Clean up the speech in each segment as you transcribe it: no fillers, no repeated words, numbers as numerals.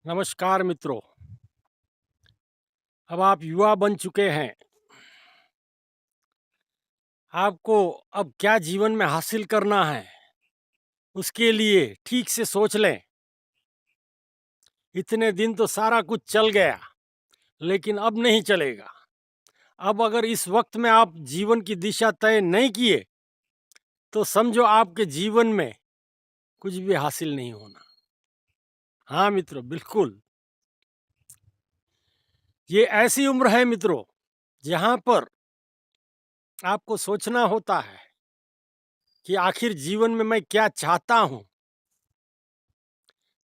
नमस्कार मित्रों। अब आप युवा बन चुके हैं। आपको अब क्या जीवन में हासिल करना है, उसके लिए ठीक से सोच लें। इतने दिन तो सारा कुछ चल गया, लेकिन अब नहीं चलेगा। अब अगर इस वक्त में आप जीवन की दिशा तय नहीं किए, तो समझो आपके जीवन में कुछ भी हासिल नहीं होना। हाँ मित्रों, बिल्कुल। ये ऐसी उम्र है मित्रों, जहाँ पर आपको सोचना होता है कि आखिर जीवन में मैं क्या चाहता हूँ।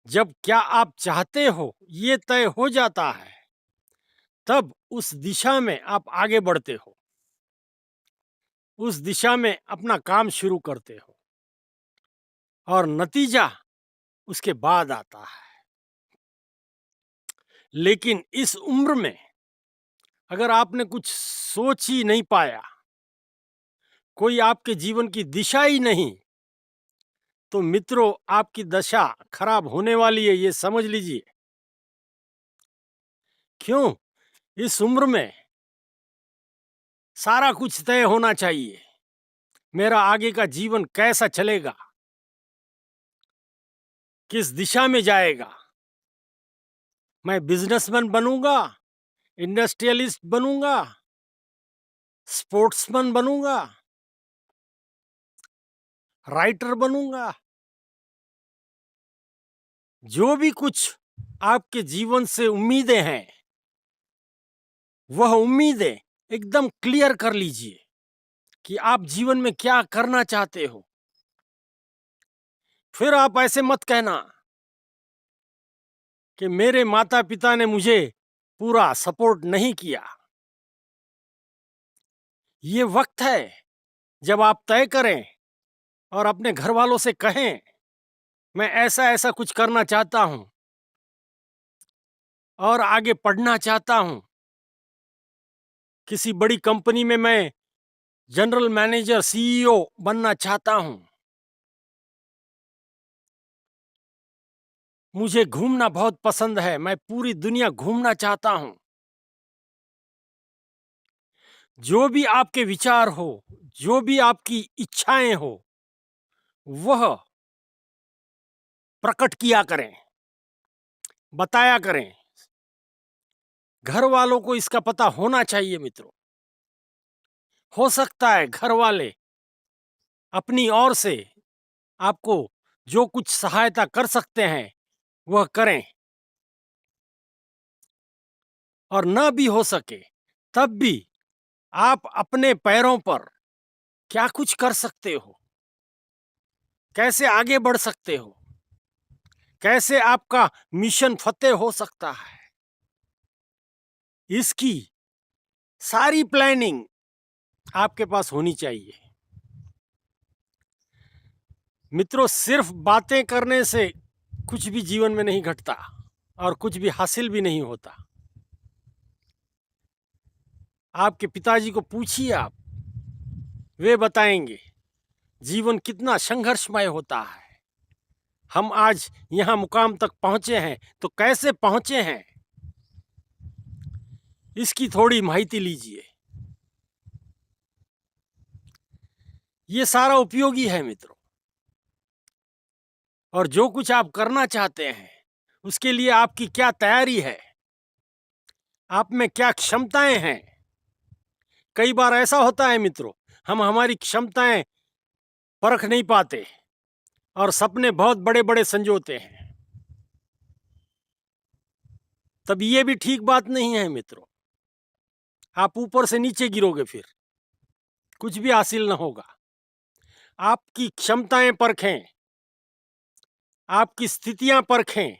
जब क्या आप चाहते हो ये तय हो जाता है, तब उस दिशा में आप आगे बढ़ते हो, उस दिशा में अपना काम शुरू करते हो और नतीजा उसके बाद आता है। लेकिन इस उम्र में अगर आपने कुछ सोच ही नहीं पाया, कोई आपके जीवन की दिशा ही नहीं, तो मित्रों आपकी दशा खराब होने वाली है, ये समझ लीजिए। क्यों? इस उम्र में सारा कुछ तय होना चाहिए। मेरा आगे का जीवन कैसा चलेगा, किस दिशा में जाएगा। मैं बिजनेसमैन बनूंगा, इंडस्ट्रियलिस्ट बनूंगा, स्पोर्ट्समैन बनूंगा, राइटर बनूंगा। जो भी कुछ आपके जीवन से उम्मीदें हैं, वह उम्मीदें एकदम क्लियर कर लीजिए कि आप जीवन में क्या करना चाहते हो। फिर आप ऐसे मत कहना कि मेरे माता पिता ने मुझे पूरा सपोर्ट नहीं किया। ये वक्त है जब आप तय करें और अपने घर वालों से कहें, मैं ऐसा ऐसा कुछ करना चाहता हूं और आगे पढ़ना चाहता हूं। किसी बड़ी कंपनी में मैं जनरल मैनेजर, सीईओ बनना चाहता हूं। मुझे घूमना बहुत पसंद है, मैं पूरी दुनिया घूमना चाहता हूं। जो भी आपके विचार हो, जो भी आपकी इच्छाएं हो, वह प्रकट किया करें, बताया करें। घर वालों को इसका पता होना चाहिए मित्रों। हो सकता है घर वाले अपनी ओर से आपको जो कुछ सहायता कर सकते हैं वह करें, और न भी हो सके तब भी आप अपने पैरों पर क्या कुछ कर सकते हो, कैसे आगे बढ़ सकते हो, कैसे आपका मिशन फतेह हो सकता है, इसकी सारी प्लानिंग आपके पास होनी चाहिए। मित्रों, सिर्फ बातें करने से कुछ भी जीवन में नहीं घटता और कुछ भी हासिल भी नहीं होता। आपके पिताजी को पूछिए, आप, वे बताएंगे जीवन कितना संघर्षमय होता है। हम आज यहां मुकाम तक पहुंचे हैं तो कैसे पहुंचे हैं, इसकी थोड़ी माहिती लीजिए। ये सारा उपयोगी है मित्रों। और जो कुछ आप करना चाहते हैं, उसके लिए आपकी क्या तैयारी है, आप में क्या क्षमताएं हैं। कई बार ऐसा होता है मित्रों, हम हमारी क्षमताएं परख नहीं पाते और सपने बहुत बड़े बड़े संजोते हैं। तब ये भी ठीक बात नहीं है मित्रों। आप ऊपर से नीचे गिरोगे, फिर कुछ भी हासिल ना होगा। आपकी क्षमताएं परखें, आपकी स्थितियां परखें,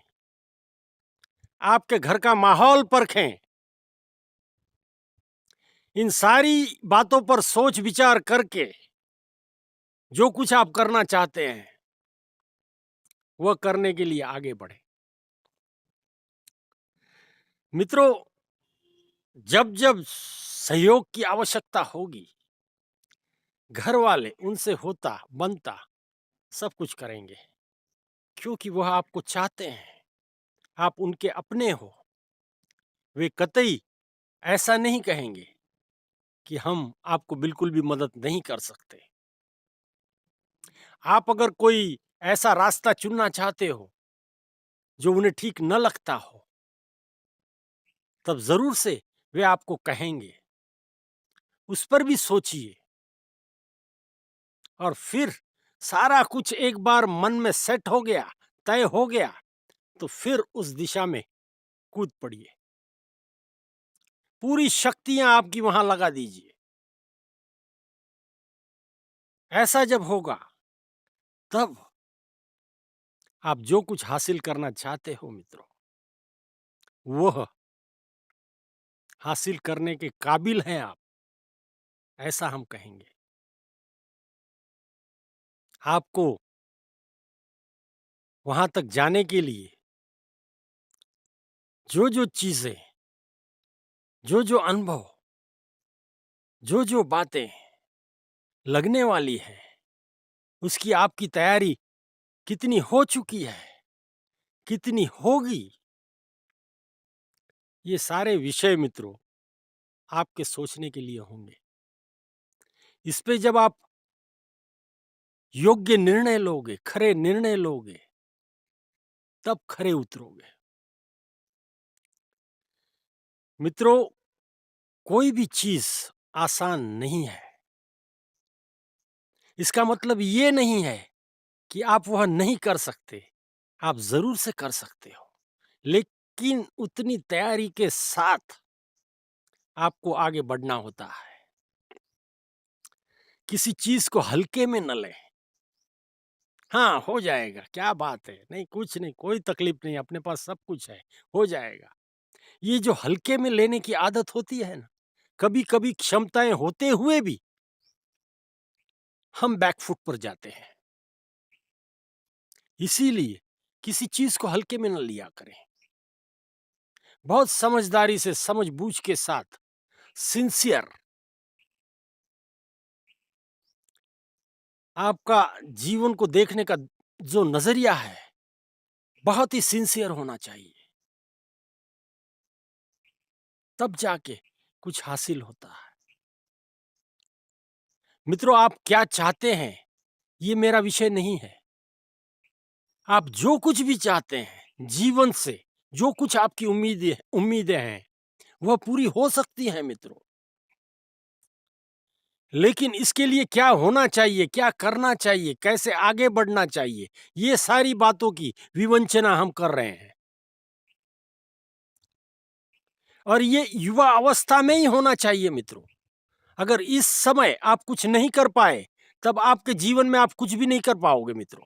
आपके घर का माहौल परखें। इन सारी बातों पर सोच विचार करके जो कुछ आप करना चाहते हैं वह करने के लिए आगे बढ़े। मित्रों, जब जब सहयोग की आवश्यकता होगी, घर वाले उनसे होता बनता सब कुछ करेंगे, क्योंकि वह आपको चाहते हैं, आप उनके अपने हो, वे कतई ऐसा नहीं कहेंगे कि हम आपको बिल्कुल भी मदद नहीं कर सकते। आप अगर कोई ऐसा रास्ता चुनना चाहते हो जो उन्हें ठीक न लगता हो, तब जरूर से वे आपको कहेंगे। उस पर भी सोचिए, और फिर सारा कुछ एक बार मन में सेट हो गया, तय हो गया, तो फिर उस दिशा में कूद पड़िए। पूरी शक्तियां आपकी वहां लगा दीजिए। ऐसा जब होगा, तब आप जो कुछ हासिल करना चाहते हो मित्रों, वह हासिल करने के काबिल हैं आप, ऐसा हम कहेंगे। आपको वहां तक जाने के लिए जो जो चीजें, जो जो अनुभव, जो जो बातें लगने वाली है, उसकी आपकी तैयारी कितनी हो चुकी है, कितनी होगी, ये सारे विषय मित्रों आपके सोचने के लिए होंगे। इस पे जब आप योग्य निर्णय लोगे, खरे निर्णय लोगे, तब खरे उतरोगे। मित्रों, कोई भी चीज आसान नहीं है। इसका मतलब ये नहीं है कि आप वह नहीं कर सकते। आप जरूर से कर सकते हो, लेकिन उतनी तैयारी के साथ आपको आगे बढ़ना होता है। किसी चीज को हल्के में न लें। हाँ, हो जाएगा, क्या बात है, नहीं कुछ नहीं, कोई तकलीफ नहीं, अपने पास सब कुछ है, हो जाएगा। ये जो हल्के में लेने की आदत होती है ना, कभी कभी क्षमताएं होते हुए भी हम बैकफुट पर जाते हैं। इसीलिए किसी चीज को हल्के में न लिया करें। बहुत समझदारी से, समझबूझ के साथ, सिंसियर, आपका जीवन को देखने का जो नजरिया है, बहुत ही सिंसियर होना चाहिए। तब जाके कुछ हासिल होता है। मित्रों, आप क्या चाहते हैं, ये मेरा विषय नहीं है। आप जो कुछ भी चाहते हैं जीवन से, जो कुछ आपकी उम्मीदें हैं, वह पूरी हो सकती हैं मित्रों। लेकिन इसके लिए क्या होना चाहिए, क्या करना चाहिए, कैसे आगे बढ़ना चाहिए, ये सारी बातों की विवंचना हम कर रहे हैं। और ये युवा अवस्था में ही होना चाहिए मित्रों। अगर इस समय आप कुछ नहीं कर पाए, तब आपके जीवन में आप कुछ भी नहीं कर पाओगे मित्रों।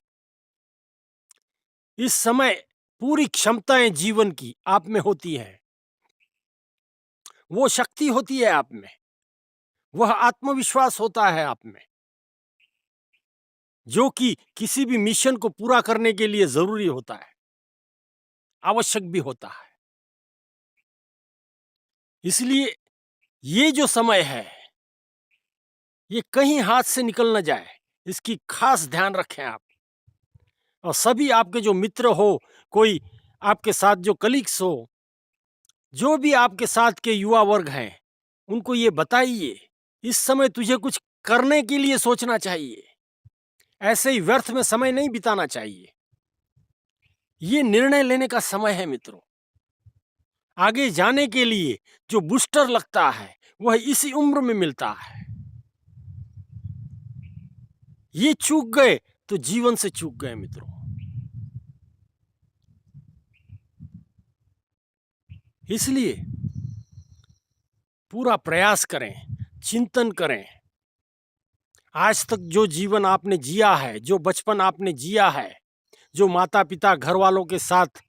इस समय पूरी क्षमताएं जीवन की आप में होती हैं। वो शक्ति होती है आप में, वह आत्मविश्वास होता है आप में, जो कि किसी भी मिशन को पूरा करने के लिए जरूरी होता है, आवश्यक भी होता है। इसलिए ये जो समय है, ये कहीं हाथ से निकल न जाए, इसकी खास ध्यान रखें आप। और सभी आपके जो मित्र हो, कोई आपके साथ जो कलीग्स हो, जो भी आपके साथ के युवा वर्ग हैं, उनको ये बताइए, इस समय तुझे कुछ करने के लिए सोचना चाहिए। ऐसे ही व्यर्थ में समय नहीं बिताना चाहिए। ये निर्णय लेने का समय है मित्रों। आगे जाने के लिए जो बूस्टर लगता है, वह इसी उम्र में मिलता है। ये चूक गए तो जीवन से चूक गए मित्रों। इसलिए पूरा प्रयास करें, चिंतन करें। आज तक जो जीवन आपने जिया है, जो बचपन आपने जिया है, जो माता पिता घर वालों के साथ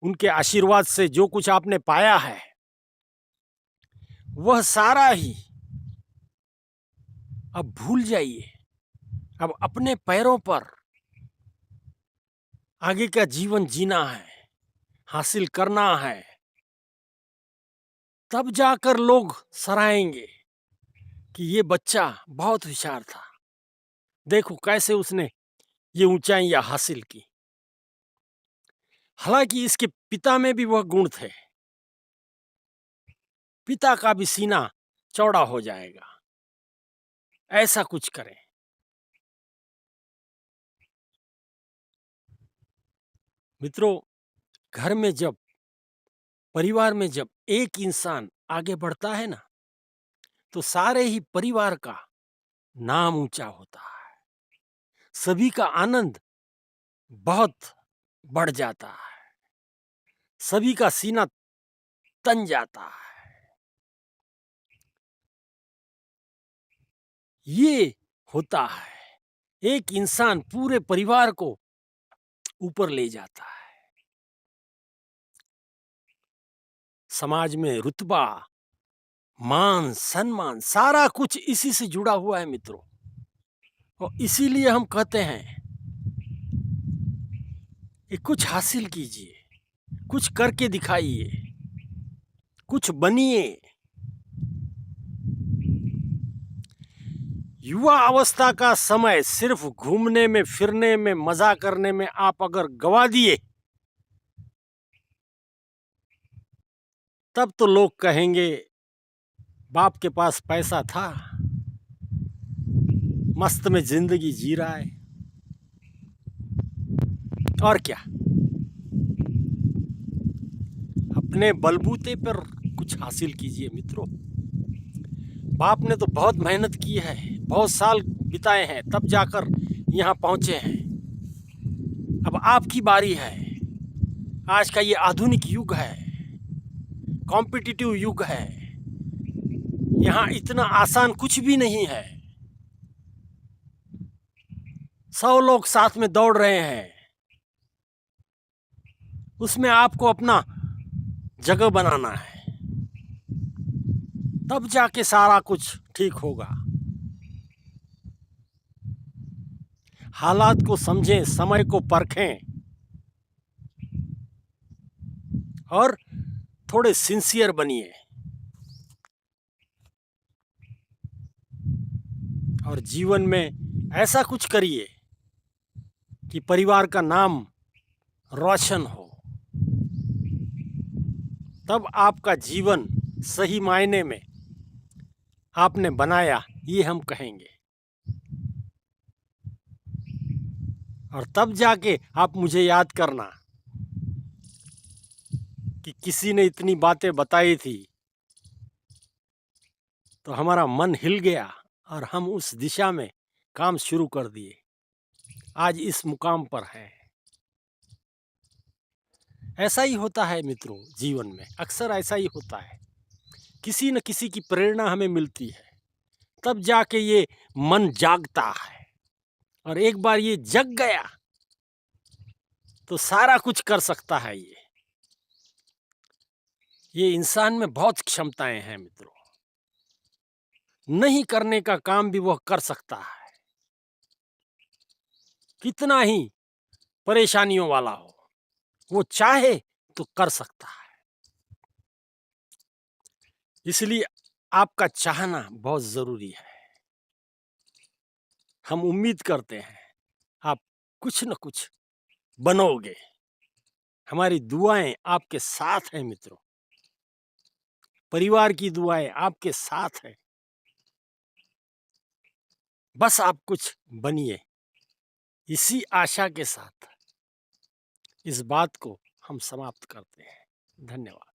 उनके आशीर्वाद से जो कुछ आपने पाया है, वह सारा ही अब भूल जाइए। अब अपने पैरों पर आगे का जीवन जीना है, हासिल करना है। तब जाकर लोग सराहेंगे कि ये बच्चा बहुत होशियार था, देखो कैसे उसने ये ऊंचाइयां हासिल की। हालांकि इसके पिता में भी वह गुण थे। पिता का भी सीना चौड़ा हो जाएगा। ऐसा कुछ करें। मित्रों, घर में जब, परिवार में जब एक इंसान आगे बढ़ता है ना, तो सारे ही परिवार का नाम ऊंचा होता है। सभी का आनंद बहुत बढ़ जाता है। सभी का सीना तन जाता है। ये होता है, एक इंसान पूरे परिवार को ऊपर ले जाता है। समाज में रुतबा, मान, सम्मान, सारा कुछ इसी से जुड़ा हुआ है मित्रों। और इसीलिए हम कहते हैं कि कुछ हासिल कीजिए, कुछ करके दिखाइए, कुछ बनिए। युवा अवस्था का समय सिर्फ घूमने में, फिरने में, मजा करने में आप अगर गवा दिए, तब तो लोग कहेंगे बाप के पास पैसा था, मस्त में जिंदगी जी रहा है। और क्या, अपने बलबूते पर कुछ हासिल कीजिए मित्रों। बाप ने तो बहुत मेहनत की है, बहुत साल बिताए हैं, तब जाकर यहाँ पहुंचे हैं। अब आपकी बारी है। आज का ये आधुनिक युग है, कॉम्पिटिटिव युग है। यहाँ इतना आसान कुछ भी नहीं है। 100 लोग साथ में दौड़ रहे हैं, उसमें आपको अपना जगह बनाना है, तब जाके सारा कुछ ठीक होगा। हालात को समझें, समय को परखें और थोड़े सिंसियर बनिए। और जीवन में ऐसा कुछ करिए कि परिवार का नाम रोशन हो। तब आपका जीवन सही मायने में आपने बनाया, ये हम कहेंगे। और तब जाके आप मुझे याद करना कि किसी ने इतनी बातें बताई थी, तो हमारा मन हिल गया और हम उस दिशा में काम शुरू कर दिए। आज इस मुकाम पर है। ऐसा ही होता है मित्रों, जीवन में अक्सर ऐसा ही होता है। किसी न किसी की प्रेरणा हमें मिलती है, तब जाके ये मन जागता है। और एक बार ये जग गया तो सारा कुछ कर सकता है। ये इंसान में बहुत क्षमताएं हैं मित्रों। नहीं करने का काम भी वह कर सकता है, कितना ही परेशानियों वाला हो, वो चाहे तो कर सकता है। इसलिए आपका चाहना बहुत जरूरी है। हम उम्मीद करते हैं आप कुछ न कुछ बनोगे। हमारी दुआएं आपके साथ हैं मित्रों। परिवार की दुआएं आपके साथ हैं। बस आप कुछ बनिए। इसी आशा के साथ इस बात को हम समाप्त करते हैं। धन्यवाद।